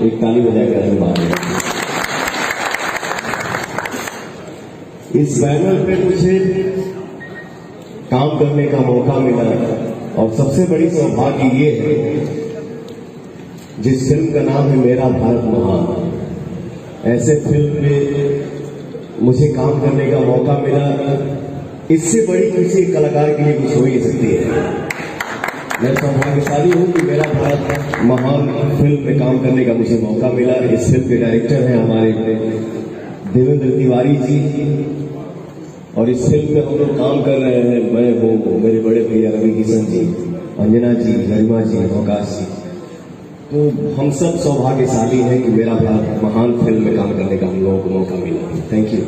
एक ताली बजाकर धन्यवाद। इस बैनर पे मुझे काम करने का मौका मिला और सबसे बड़ी सौभाग्य ये है, जिस फिल्म का नाम है मेरा भारत महान, ऐसे फिल्म में मुझे काम करने का मौका मिला, इससे बड़ी किसी कलाकार के लिए कुछ हो ही सकती है। मैं सौभाग्यशाली हूँ कि मेरा भारत महान फिल्म में काम करने का मुझे मौका मिला। इस फिल्म के डायरेक्टर हैं हमारे देवेंद्र तिवारी जी, और इस फिल्म में हम लोग काम कर रहे हैं, मैं हूँ, मेरे बड़े भैया रवि किशन जी, अंजना जी, गरिमा जी, अवकाश जी। तो हम सब सौभाग्यशाली हैं कि मेरा भारत महान फिल्म में काम करने का हम लोगों को मौका मिला। Thank you.